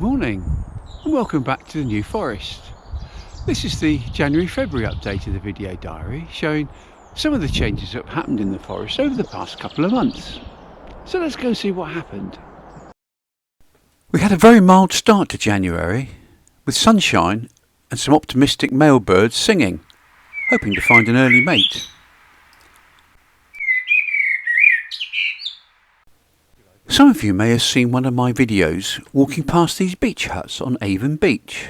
morning and welcome back to the New Forest. This is the January-February update of the video diary, showing some of the changes that have happened in the forest over the past couple of months. So let's go see what happened. We had a very mild start to January, with sunshine and some optimistic male birds singing, hoping to find an early mate. Some of you may have seen one of my videos walking past these beach huts on Avon beach.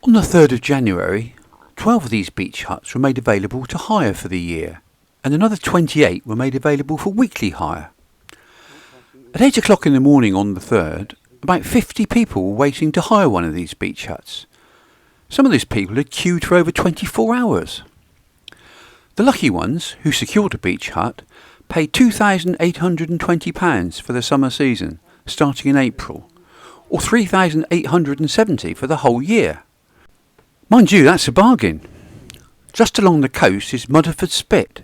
On the 3rd of January, 12 of these beach huts were made available to hire for the year, and another 28 were made available for weekly hire. At 8 o'clock in the morning on the 3rd, about 50 people were waiting to hire one of these beach huts. Some of these people had queued for over 24 hours. The lucky ones, who secured a beach hut, paid £2,820 for the summer season, starting in April, or £3,870 for the whole year. Mind you, that's a bargain. Just along the coast is Mudderford Spit.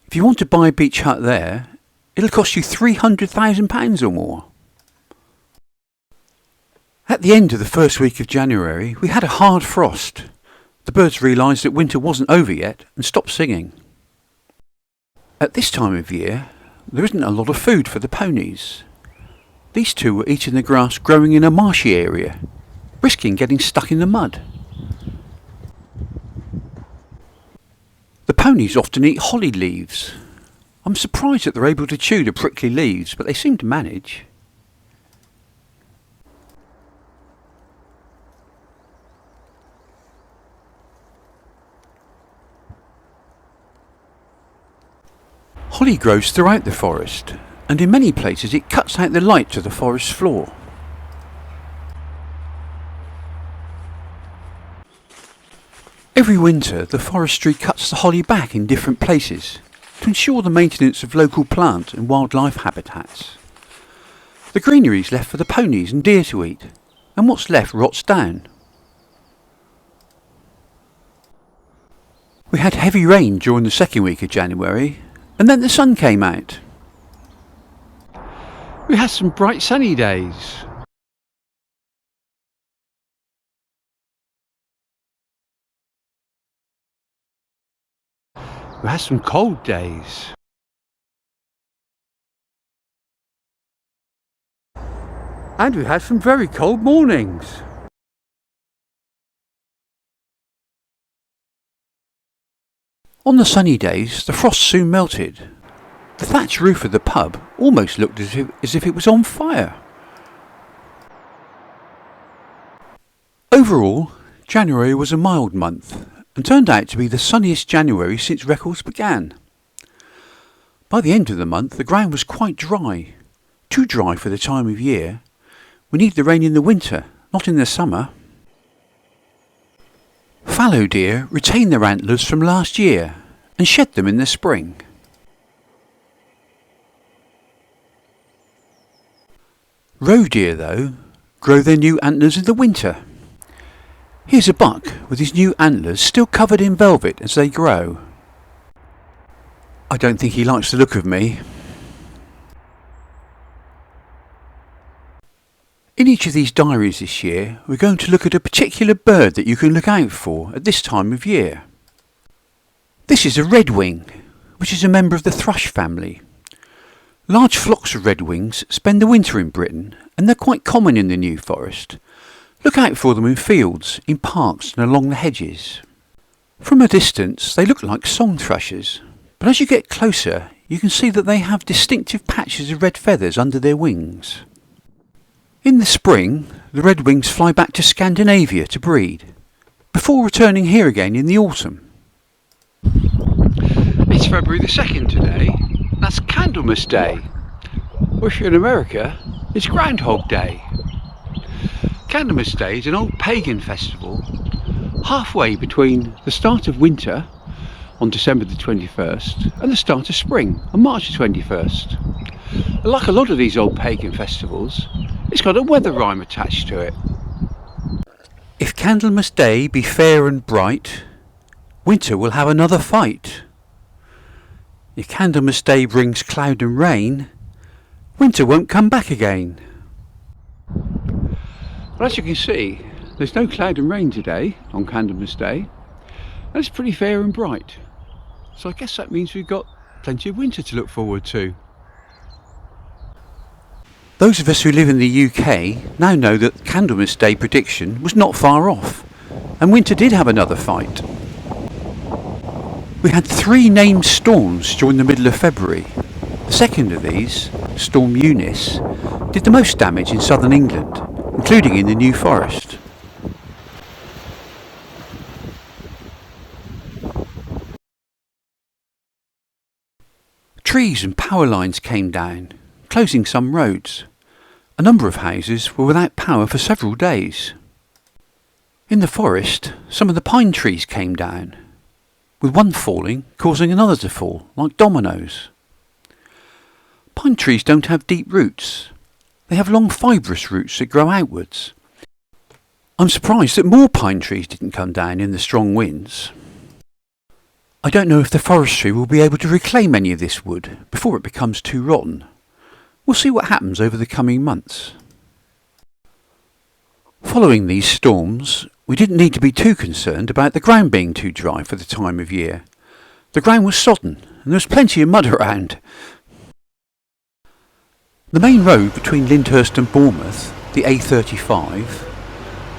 If you want to buy a beach hut there, it'll cost you £300,000 or more. At the end of the first week of January, we had a hard frost. The birds realised that winter wasn't over yet and stopped singing. At this time of year, there isn't a lot of food for the ponies. These two were eating the grass growing in a marshy area, risking getting stuck in the mud. The ponies often eat holly leaves. I'm surprised that they're able to chew the prickly leaves, but they seem to manage. Holly grows throughout the forest, and in many places it cuts out the light to the forest floor. Every winter the forestry cuts the holly back in different places to ensure the maintenance of local plant and wildlife habitats. The greenery is left for the ponies and deer to eat, and what's left rots down. We had heavy rain during the second week of January, and then the sun came out. We had some bright sunny days. We had some cold days. And we had some very cold mornings. On the sunny days, the frost soon melted. The thatched roof of the pub almost looked as if it was on fire. Overall, January was a mild month and turned out to be the sunniest January since records began. By the end of the month, the ground was quite dry. Too dry for the time of year. We need the rain in the winter, not in the summer. Fallow deer retain their antlers from last year and shed them in the spring. Roe deer, though, grow their new antlers in the winter. Here's a buck with his new antlers still covered in velvet as they grow. I don't think he likes the look of me. In each of these diaries this year, we're going to look at a particular bird that you can look out for at this time of year. This is a redwing, which is a member of the thrush family. Large flocks of redwings spend the winter in Britain, and they're quite common in the New Forest. Look out for them in fields, in parks and along the hedges. From a distance they look like song thrushes, but as you get closer you can see that they have distinctive patches of red feathers under their wings. In the spring, the redwings fly back to Scandinavia to breed, before returning here again in the autumn. It's February the 2nd today. That's Candlemas Day. Or if you're in America, it's Groundhog Day. Candlemas Day is an old pagan festival, halfway between the start of winter, on December the 21st, and the start of spring, on March the 21st. Like a lot of these old pagan festivals, it's got a weather rhyme attached to it. If Candlemas Day be fair and bright, winter will have another fight. If Candlemas Day brings cloud and rain, winter won't come back again. Well, as you can see, there's no cloud and rain today on Candlemas Day, and it's pretty fair and bright. So I guess that means we've got plenty of winter to look forward to. Those of us who live in the UK now know that Candlemas Day prediction was not far off, and winter did have another fight. We had 3 named storms during the middle of February. The second of these, Storm Eunice, did the most damage in southern England, including in the New Forest. Trees and power lines came down, closing some roads. A number of houses were without power for several days. In the forest, some of the pine trees came down, with one falling causing another to fall, like dominoes. Pine trees don't have deep roots. They have long fibrous roots that grow outwards. I'm surprised that more pine trees didn't come down in the strong winds. I don't know if the forestry will be able to reclaim any of this wood before it becomes too rotten. We'll see what happens over the coming months. Following these storms, we didn't need to be too concerned about the ground being too dry for the time of year. The ground was sodden and there was plenty of mud around. The main road between Lyndhurst and Bournemouth, the A35,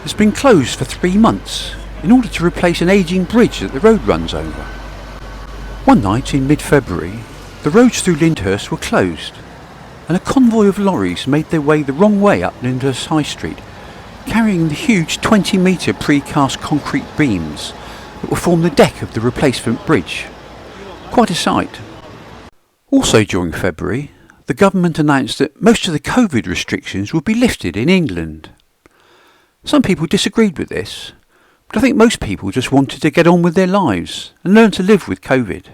has been closed for 3 months in order to replace an ageing bridge that the road runs over. One night in mid-February, the roads through Lyndhurst were closed, and a convoy of lorries made their way the wrong way up Lyndhurst High Street, carrying the huge 20-metre precast concrete beams that will form the deck of the replacement bridge. Quite a sight. Also during February, the government announced that most of the COVID restrictions would be lifted in England. Some people disagreed with this, but I think most people just wanted to get on with their lives and learn to live with COVID.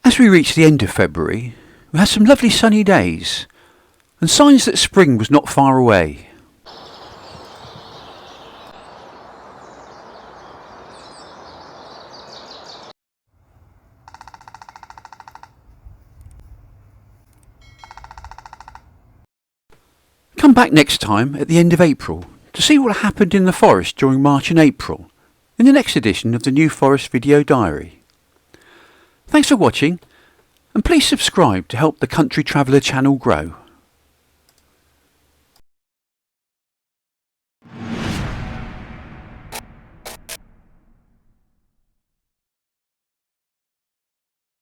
As we reached the end of February, we had some lovely sunny days and signs that spring was not far away. Come back next time at the end of April to see what happened in the forest during March and April in the next edition of the New Forest Video Diary. Thanks for watching, and please subscribe to help the Country Traveller channel grow.